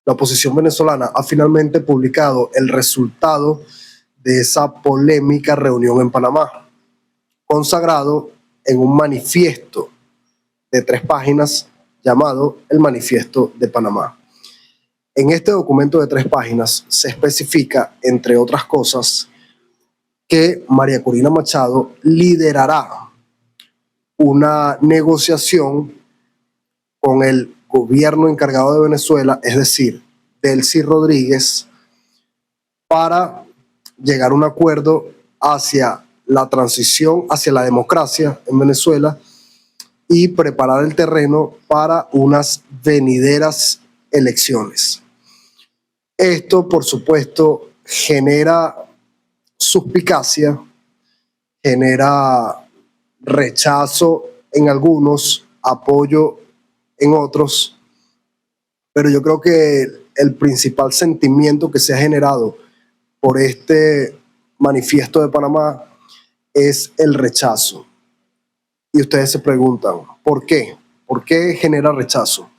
la oposición venezolana ha finalmente publicado el resultado de esa polémica reunión en Panamá, consagrado en un manifiesto de 3 páginas llamado el Manifiesto de Panamá. En este documento de 3 páginas se especifica, entre otras cosas, que María Corina Machado liderará una negociación con el gobierno encargado de Venezuela, es decir, Delcy Rodríguez, para llegar a un acuerdo hacia la transición, hacia la democracia en Venezuela y preparar el terreno para unas venideras elecciones. Esto, por supuesto, genera suspicacia, genera rechazo en algunos, apoyo en otros, pero yo creo que el principal sentimiento que se ha generado por este manifiesto de Panamá es el rechazo. Y ustedes se preguntan, ¿por qué? ¿Por qué genera rechazo?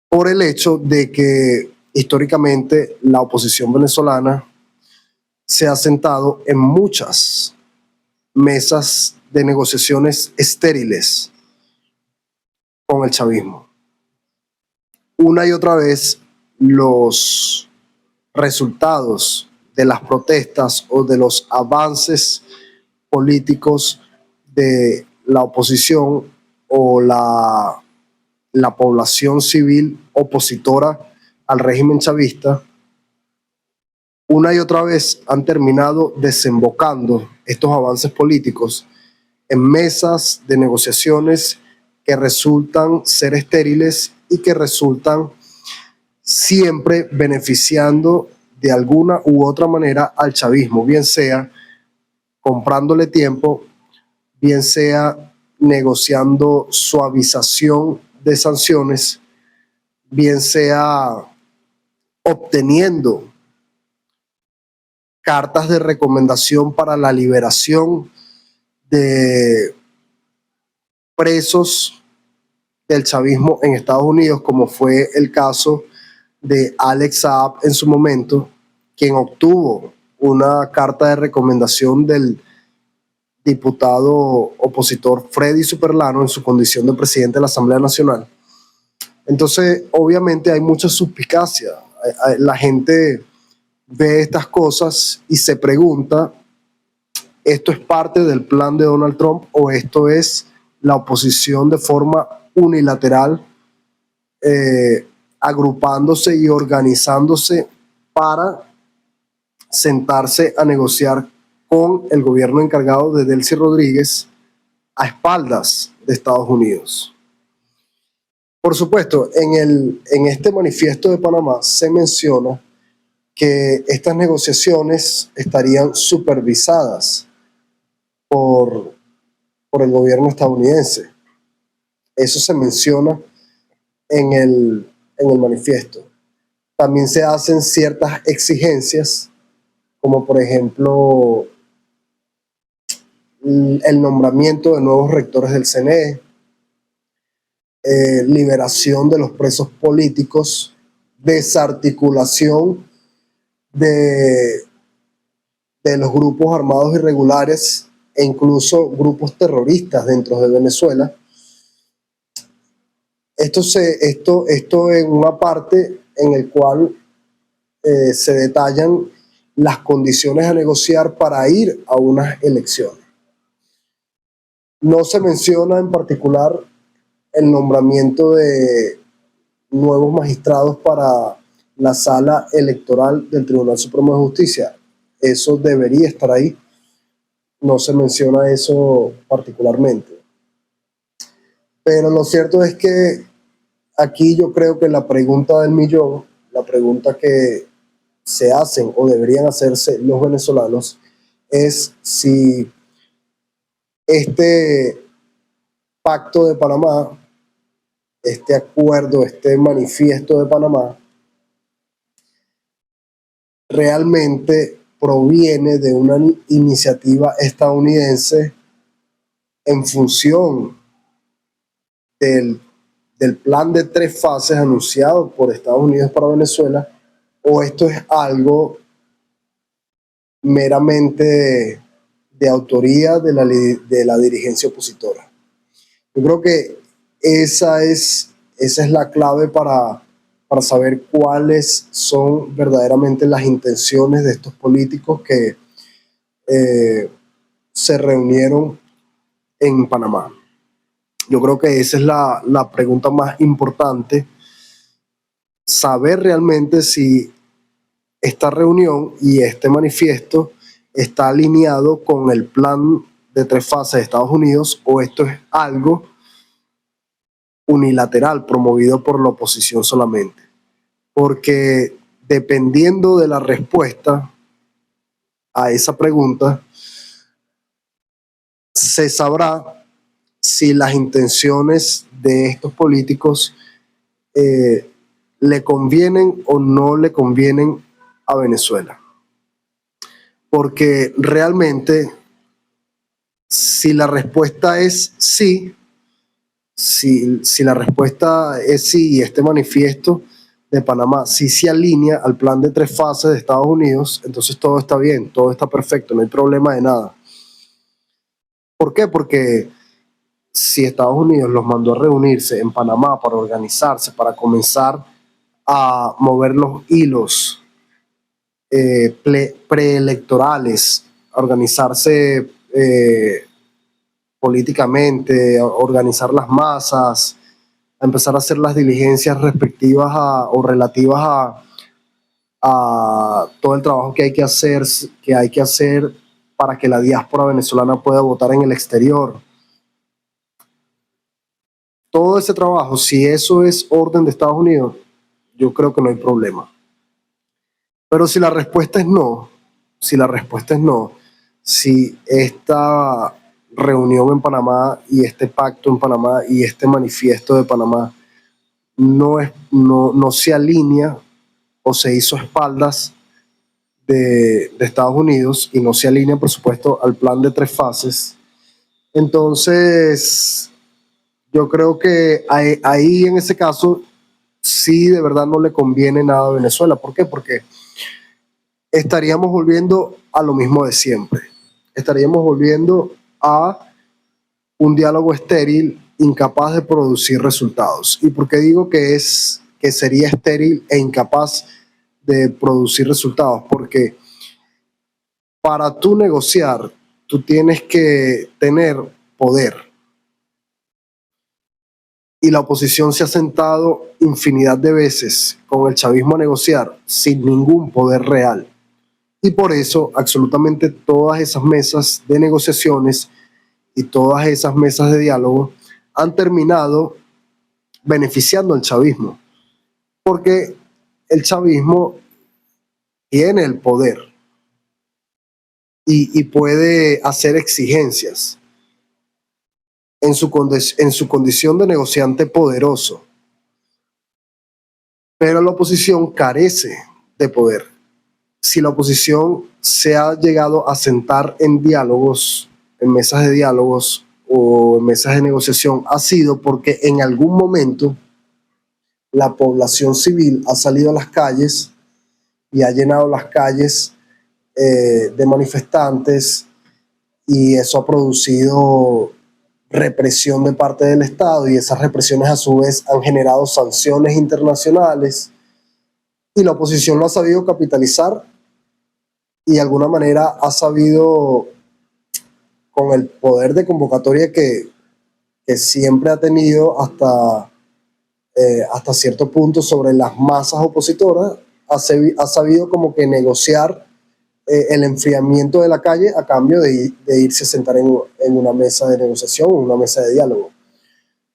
Por el hecho de que históricamente la oposición venezolana se ha sentado en muchas mesas de negociaciones estériles con el chavismo. Una y otra vez los resultados de las protestas o de los avances políticos de la oposición o la población civil opositora al régimen chavista, una y otra vez han terminado desembocando estos avances políticos en mesas de negociaciones que resultan ser estériles y que resultan siempre beneficiando de alguna u otra manera al chavismo, bien sea comprándole tiempo, bien sea negociando suavización de sanciones, bien sea obteniendo cartas de recomendación para la liberación de presos del chavismo en Estados Unidos, como fue el caso de Alex Saab en su momento, quien obtuvo una carta de recomendación del diputado opositor Freddy Superlano en su condición de presidente de la Asamblea Nacional. Entonces, obviamente hay mucha suspicacia. La gente ve estas cosas y se pregunta, ¿esto es parte del plan de Donald Trump o esto es la oposición de forma unilateral agrupándose y organizándose para sentarse a negociar con el gobierno encargado de Delcy Rodríguez a espaldas de Estados Unidos? Por supuesto, en este manifiesto de Panamá se menciona que estas negociaciones estarían supervisadas por el gobierno estadounidense. Eso se menciona en el manifiesto. También se hacen ciertas exigencias, como por ejemplo el nombramiento de nuevos rectores del CNE, liberación de los presos políticos, desarticulación de los grupos armados irregulares e incluso grupos terroristas dentro de Venezuela. Esto en una parte en el cual se detallan las condiciones a negociar para ir a unas elecciones. No se menciona en particular el nombramiento de nuevos magistrados para la sala electoral del Tribunal Supremo de Justicia. Eso debería estar ahí. No se menciona eso particularmente. Pero lo cierto es que aquí yo creo que la pregunta del millón, la pregunta que se hacen o deberían hacerse los venezolanos, es si este pacto de Panamá, este acuerdo, este manifiesto de Panamá, realmente proviene de una iniciativa estadounidense en función del del plan de 3 fases anunciado por Estados Unidos para Venezuela, o esto es algo meramente de autoría de la dirigencia opositora. Yo creo que esa es la clave para saber cuáles son verdaderamente las intenciones de estos políticos que se reunieron en Panamá. Yo creo que esa es la pregunta más importante, saber realmente si esta reunión y este manifiesto está alineado con el plan de 3 fases de Estados Unidos, o esto es algo unilateral promovido por la oposición solamente. Porque dependiendo de la respuesta a esa pregunta, se sabrá si las intenciones de estos políticos le convienen o no le convienen a Venezuela. Porque realmente, si la respuesta es sí, si la respuesta es sí y este manifiesto de Panamá sí se alinea al plan de 3 fases de Estados Unidos, entonces todo está bien, todo está perfecto, no hay problema de nada. ¿Por qué? Porque si Estados Unidos los mandó a reunirse en Panamá para organizarse, para comenzar a mover los hilos preelectorales, a organizarse políticamente, a organizar las masas, a empezar a hacer las diligencias respectivas o relativas a todo el trabajo que hay que hacer para que la diáspora venezolana pueda votar en el exterior. Todo ese trabajo, si eso es orden de Estados Unidos, yo creo que no hay problema. Pero si la respuesta es no, si esta reunión en Panamá y este pacto en Panamá y este manifiesto de Panamá no se alinea o se hizo a espaldas de Estados Unidos y no se alinea, por supuesto, al plan de 3 fases, entonces yo creo que ahí en ese caso sí de verdad no le conviene nada a Venezuela. ¿Por qué? Porque estaríamos volviendo a lo mismo de siempre. Estaríamos volviendo a un diálogo estéril, incapaz de producir resultados. ¿Y por qué digo que sería estéril e incapaz de producir resultados? Porque para tú negociar, tú tienes que tener poder. Y la oposición se ha sentado infinidad de veces con el chavismo a negociar sin ningún poder real. Y por eso absolutamente todas esas mesas de negociaciones y todas esas mesas de diálogo han terminado beneficiando al chavismo. Porque el chavismo tiene el poder y puede hacer exigencias en su condición de negociante poderoso. Pero la oposición carece de poder. Si la oposición se ha llegado a sentar en diálogos, en mesas de diálogos o en mesas de negociación, ha sido porque en algún momento la población civil ha salido a las calles y ha llenado las calles de manifestantes, y eso ha producido represión de parte del Estado, y esas represiones a su vez han generado sanciones internacionales, y la oposición lo ha sabido capitalizar y de alguna manera ha sabido, con el poder de convocatoria que siempre ha tenido hasta cierto punto sobre las masas opositoras, ha sabido como que negociar el enfriamiento de la calle a cambio de irse a sentar en una mesa de negociación, en una mesa de diálogo.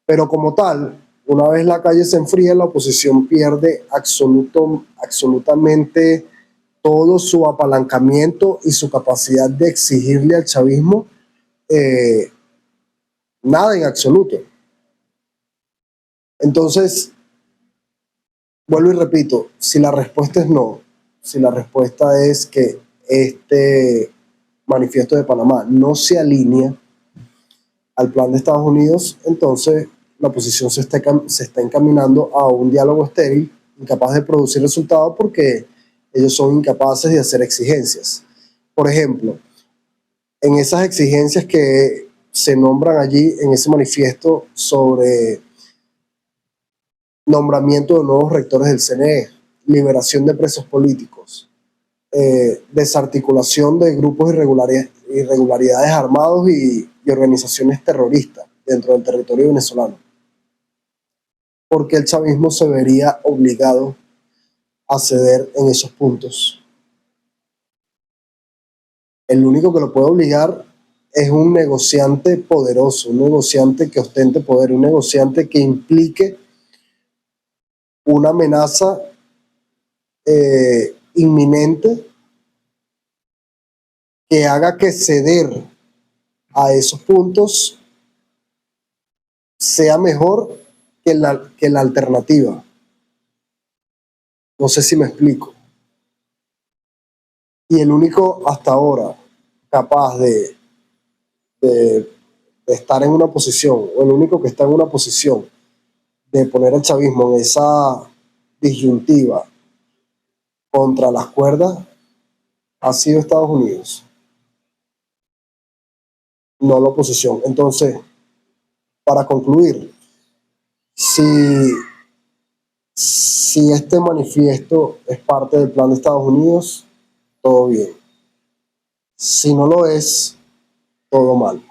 Pero como tal, una vez la calle se enfría, la oposición pierde absolutamente todo su apalancamiento y su capacidad de exigirle al chavismo nada en absoluto. Entonces, vuelvo y repito, si la respuesta es no, si la respuesta es que este manifiesto de Panamá no se alinea al plan de Estados Unidos, entonces la oposición se está encaminando a un diálogo estéril, incapaz de producir resultados porque ellos son incapaces de hacer exigencias. Por ejemplo, en esas exigencias que se nombran allí en ese manifiesto sobre nombramiento de nuevos rectores del CNE, liberación de presos políticos, desarticulación de grupos irregularidades armados y organizaciones terroristas dentro del territorio venezolano, porque el chavismo se vería obligado a ceder en esos puntos. El único que lo puede obligar es un negociante poderoso, un negociante que ostente poder, un negociante que implique una amenaza inminente que haga que ceder a esos puntos sea mejor que la alternativa. No sé si me explico. Y el único hasta ahora capaz de estar en una posición, o el único que está en una posición de poner al chavismo en esa disyuntiva contra las cuerdas, ha sido Estados Unidos, no la oposición. Entonces, para concluir, si este manifiesto es parte del plan de Estados Unidos, todo bien. Si no lo es, todo mal.